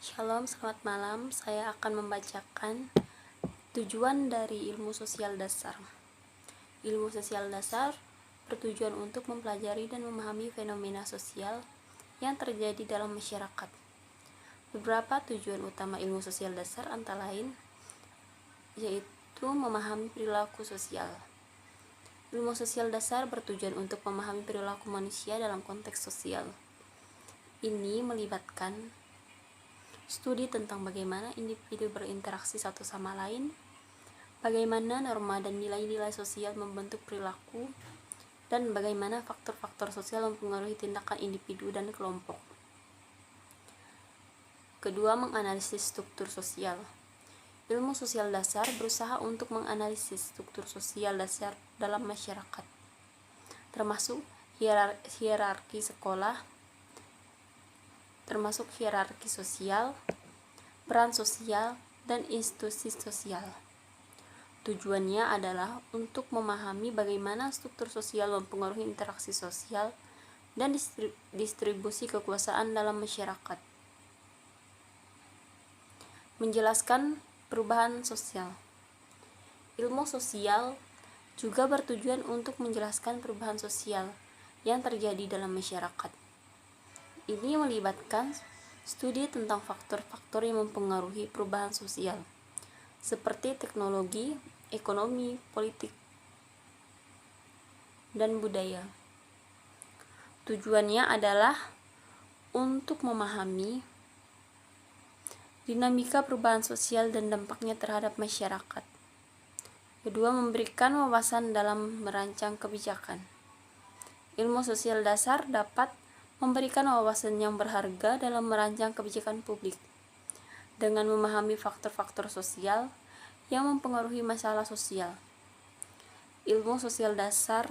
Shalom, selamat malam. Saya akan membacakan tujuan dari ilmu sosial dasar. Ilmu sosial dasar bertujuan untuk mempelajari dan memahami fenomena sosial yang terjadi dalam masyarakat. Beberapa tujuan utama ilmu sosial dasar antara lain yaitu memahami perilaku sosial. Ilmu sosial dasar bertujuan untuk memahami perilaku manusia dalam konteks sosial. Ini melibatkan studi tentang bagaimana individu berinteraksi satu sama lain, bagaimana norma dan nilai-nilai sosial membentuk perilaku, dan bagaimana faktor-faktor sosial mempengaruhi tindakan individu dan kelompok. Kedua, menganalisis struktur sosial. Ilmu sosial dasar berusaha untuk menganalisis struktur sosial dasar dalam masyarakat, termasuk hierarki sekolah, termasuk hierarki sosial, peran sosial, dan institusi sosial. Tujuannya adalah untuk memahami bagaimana struktur sosial mempengaruhi interaksi sosial dan distribusi kekuasaan dalam masyarakat. Menjelaskan perubahan sosial. Ilmu sosial juga bertujuan untuk menjelaskan perubahan sosial yang terjadi dalam masyarakat. Ini melibatkan studi tentang faktor-faktor yang mempengaruhi perubahan sosial, seperti teknologi, ekonomi, politik, dan budaya. Tujuannya adalah untuk memahami dinamika perubahan sosial dan dampaknya terhadap masyarakat. Kedua, memberikan wawasan dalam merancang kebijakan. Ilmu sosial dasar dapat memberikan wawasan yang berharga dalam merancang kebijakan publik dengan memahami faktor-faktor sosial yang mempengaruhi masalah sosial. Ilmu sosial dasar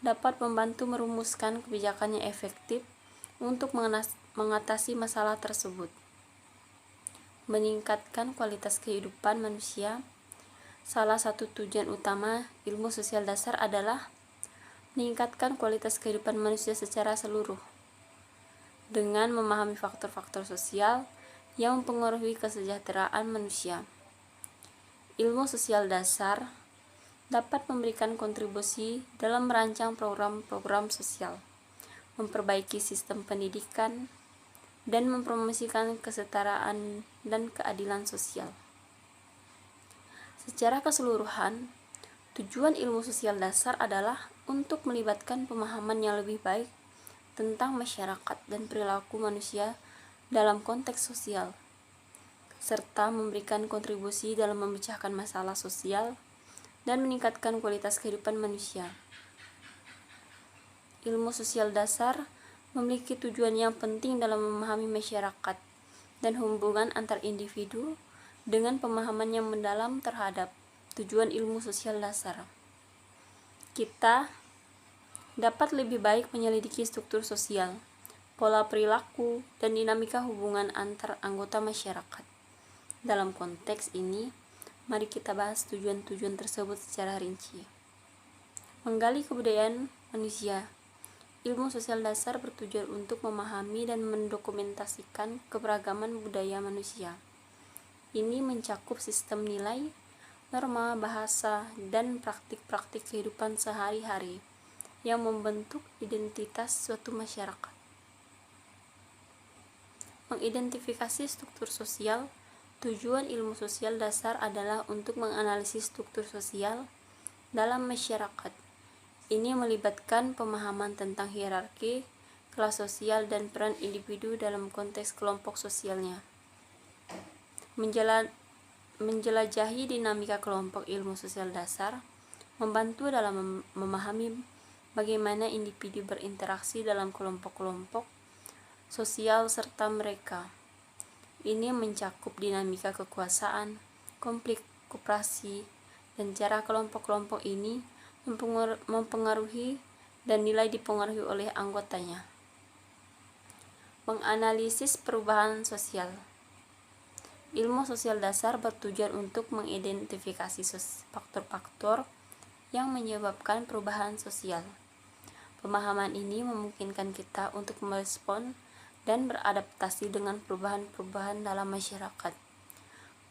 dapat membantu merumuskan kebijakan yang efektif untuk mengatasi masalah tersebut. Meningkatkan kualitas kehidupan manusia. Salah satu tujuan utama ilmu sosial dasar adalah meningkatkan kualitas kehidupan manusia secara seluruh dengan memahami faktor-faktor sosial yang mempengaruhi kesejahteraan manusia. Ilmu sosial dasar dapat memberikan kontribusi dalam merancang program-program sosial, memperbaiki sistem pendidikan, dan mempromosikan kesetaraan dan keadilan sosial. Secara keseluruhan, tujuan ilmu sosial dasar adalah untuk melibatkan pemahaman yang lebih baik tentang masyarakat dan perilaku manusia dalam konteks sosial, serta memberikan kontribusi dalam memecahkan masalah sosial dan meningkatkan kualitas kehidupan manusia. Ilmu sosial dasar memiliki tujuan yang penting dalam memahami masyarakat dan hubungan antar individu dengan pemahaman yang mendalam terhadap tujuan ilmu sosial dasar. Kita dapat lebih baik menyelidiki struktur sosial, pola perilaku, dan dinamika hubungan antar anggota masyarakat. Dalam konteks ini, mari kita bahas tujuan-tujuan tersebut secara rinci. Menggali kebudayaan manusia. Ilmu sosial dasar bertujuan untuk memahami dan mendokumentasikan keberagaman budaya manusia. Ini mencakup sistem nilai, norma, bahasa, dan praktik-praktik kehidupan sehari-hari yang membentuk identitas suatu masyarakat. Mengidentifikasi struktur sosial. Tujuan ilmu sosial dasar adalah untuk menganalisis struktur sosial dalam masyarakat. Ini melibatkan pemahaman tentang hierarki, kelas sosial, dan peran individu dalam konteks kelompok sosialnya. Menjelajahi dinamika kelompok. Ilmu sosial dasar membantu dalam memahami bagaimana individu berinteraksi dalam kelompok-kelompok sosial serta mereka. Ini mencakup dinamika kekuasaan, konflik, koperasi, dan cara kelompok-kelompok ini mempengaruhi dan nilai dipengaruhi oleh anggotanya. Menganalisis perubahan sosial. Ilmu sosial dasar bertujuan untuk mengidentifikasi faktor-faktor yang menyebabkan perubahan sosial. Pemahaman ini memungkinkan kita untuk merespon dan beradaptasi dengan perubahan-perubahan dalam masyarakat.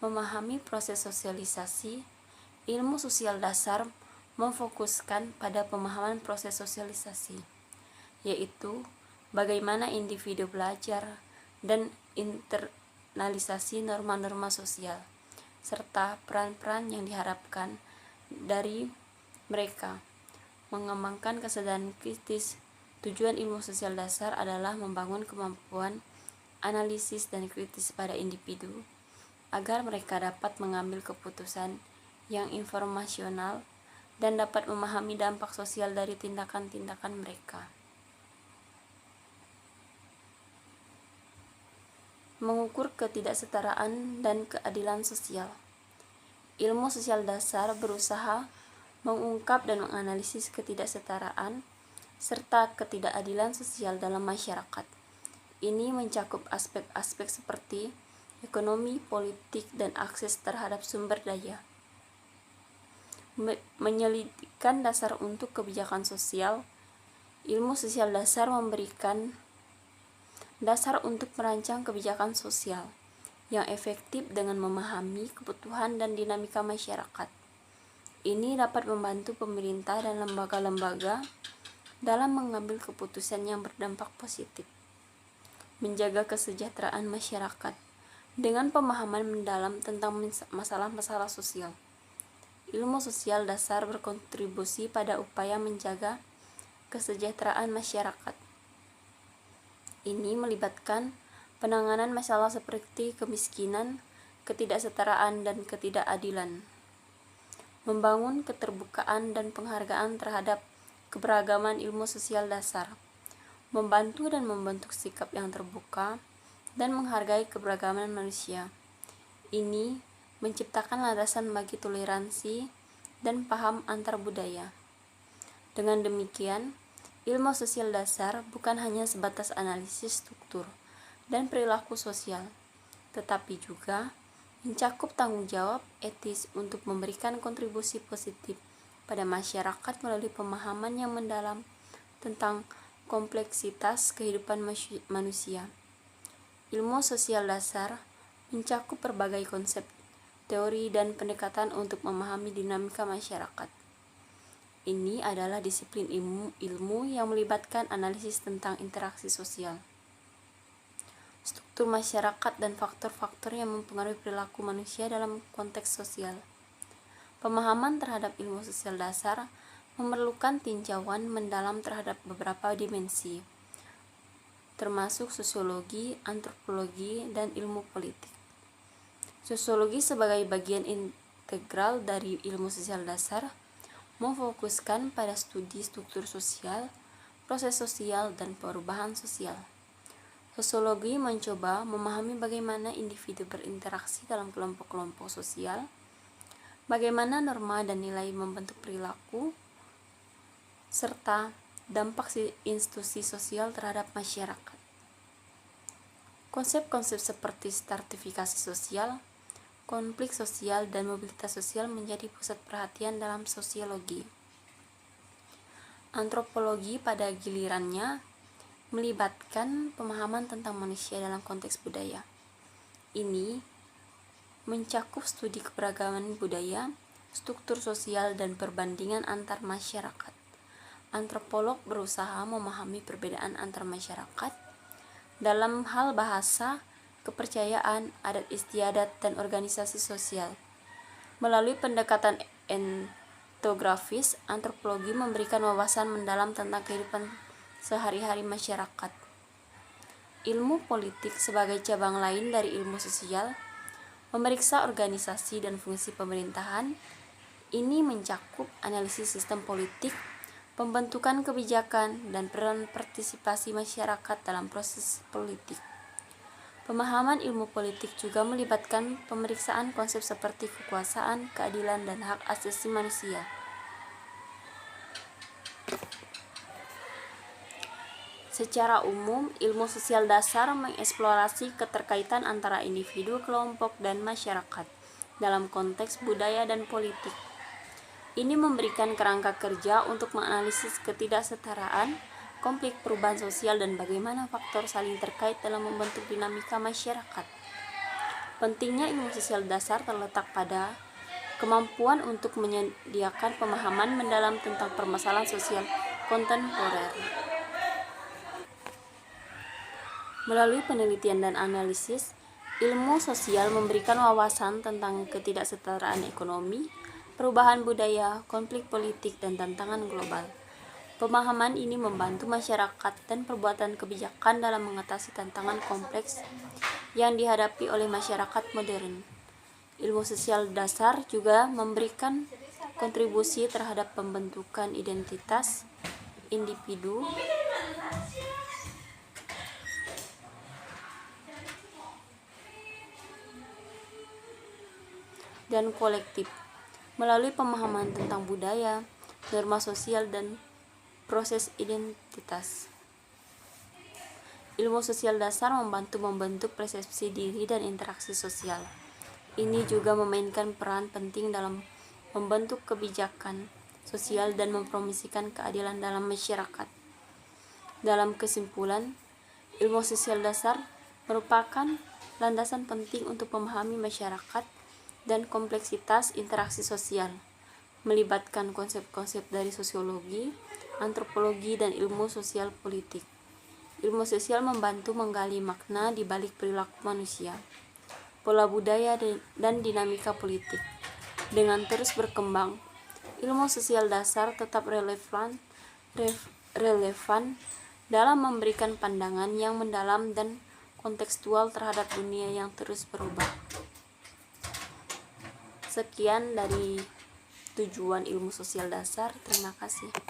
Memahami proses sosialisasi, ilmu sosial dasar memfokuskan pada pemahaman proses sosialisasi, yaitu bagaimana individu belajar dan internalisasi norma-norma sosial, serta peran-peran yang diharapkan dari mereka. Mengembangkan kesadaran kritis. Tujuan ilmu sosial dasar adalah membangun kemampuan analisis dan kritis pada individu agar mereka dapat mengambil keputusan yang informasional dan dapat memahami dampak sosial dari tindakan-tindakan mereka. Mengukur ketidaksetaraan dan keadilan sosial. Ilmu sosial dasar berusaha mengungkap dan menganalisis ketidaksetaraan serta ketidakadilan sosial dalam masyarakat. Ini mencakup aspek-aspek seperti ekonomi, politik, dan akses terhadap sumber daya. Menyelidikkan dasar untuk kebijakan sosial. Ilmu sosial dasar memberikan dasar untuk merancang kebijakan sosial yang efektif dengan memahami kebutuhan dan dinamika masyarakat. Ini dapat membantu pemerintah dan lembaga-lembaga dalam mengambil keputusan yang berdampak positif. Menjaga kesejahteraan masyarakat dengan pemahaman mendalam tentang masalah-masalah sosial. Ilmu sosial dasar berkontribusi pada upaya menjaga kesejahteraan masyarakat. Ini melibatkan penanganan masalah seperti kemiskinan, ketidaksetaraan, dan ketidakadilan. Membangun keterbukaan dan penghargaan terhadap keberagaman ilmu sosial dasar, membantu dan membentuk sikap yang terbuka dan menghargai keberagaman manusia. Ini menciptakan landasan bagi toleransi dan paham antar budaya. Dengan demikian, ilmu sosial dasar bukan hanya sebatas analisis struktur dan perilaku sosial, tetapi juga mencakup tanggung jawab etis untuk memberikan kontribusi positif pada masyarakat melalui pemahaman yang mendalam tentang kompleksitas kehidupan manusia. Ilmu sosial dasar mencakup berbagai konsep, teori, dan pendekatan untuk memahami dinamika masyarakat. Ini adalah disiplin ilmu yang melibatkan analisis tentang interaksi sosial, struktur masyarakat, dan faktor-faktor yang mempengaruhi perilaku manusia dalam konteks sosial. Pemahaman terhadap ilmu sosial dasar memerlukan tinjauan mendalam terhadap beberapa dimensi, termasuk sosiologi, antropologi, dan ilmu politik. Sosiologi sebagai bagian integral dari ilmu sosial dasar memfokuskan pada studi struktur sosial, proses sosial, dan perubahan sosial. Sosiologi mencoba memahami bagaimana individu berinteraksi dalam kelompok-kelompok sosial, bagaimana norma dan nilai membentuk perilaku, serta dampak institusi sosial terhadap masyarakat. Konsep-konsep seperti stratifikasi sosial, konflik sosial, dan mobilitas sosial menjadi pusat perhatian dalam sosiologi. Antropologi pada gilirannya melibatkan pemahaman tentang manusia dalam konteks budaya. Ini mencakup studi keberagaman budaya, struktur sosial, dan perbandingan antar masyarakat. Antropolog berusaha memahami perbedaan antar masyarakat dalam hal bahasa, kepercayaan, adat istiadat, dan organisasi sosial. Melalui pendekatan etnografis, antropologi memberikan wawasan mendalam tentang kehidupan sehari-hari masyarakat. Ilmu politik sebagai cabang lain dari ilmu sosial memeriksa organisasi dan fungsi pemerintahan. Ini mencakup analisis sistem politik, pembentukan kebijakan, dan peran partisipasi masyarakat dalam proses politik. Pemahaman ilmu politik juga melibatkan pemeriksaan konsep seperti kekuasaan, keadilan, dan hak asasi manusia. Secara umum, ilmu sosial dasar mengeksplorasi keterkaitan antara individu, kelompok, dan masyarakat dalam konteks budaya dan politik. Ini memberikan kerangka kerja untuk menganalisis ketidaksetaraan, konflik perubahan sosial, dan bagaimana faktor saling terkait dalam membentuk dinamika masyarakat. Pentingnya ilmu sosial dasar terletak pada kemampuan untuk menyediakan pemahaman mendalam tentang permasalahan sosial kontemporer. Melalui penelitian dan analisis, ilmu sosial memberikan wawasan tentang ketidaksetaraan ekonomi, perubahan budaya, konflik politik, dan tantangan global. Pemahaman ini membantu masyarakat dan perbuatan kebijakan dalam mengatasi tantangan kompleks yang dihadapi oleh masyarakat modern. Ilmu sosial dasar juga memberikan kontribusi terhadap pembentukan identitas individu dan kolektif melalui pemahaman tentang budaya, norma sosial, dan proses identitas. Ilmu sosial dasar membantu membentuk persepsi diri dan interaksi sosial. Ini juga memainkan peran penting dalam membentuk kebijakan sosial dan mempromosikan keadilan dalam masyarakat. Dalam kesimpulan, ilmu sosial dasar merupakan landasan penting untuk memahami masyarakat dan kompleksitas interaksi sosial, melibatkan konsep-konsep dari sosiologi, antropologi, dan ilmu sosial politik. Ilmu sosial membantu menggali makna di balik perilaku manusia, pola budaya, dan dinamika politik. Dengan terus berkembang, ilmu sosial dasar tetap relevan dalam memberikan pandangan yang mendalam dan kontekstual terhadap dunia yang terus berubah. Sekian dari tujuan ilmu sosial dasar. Terima kasih.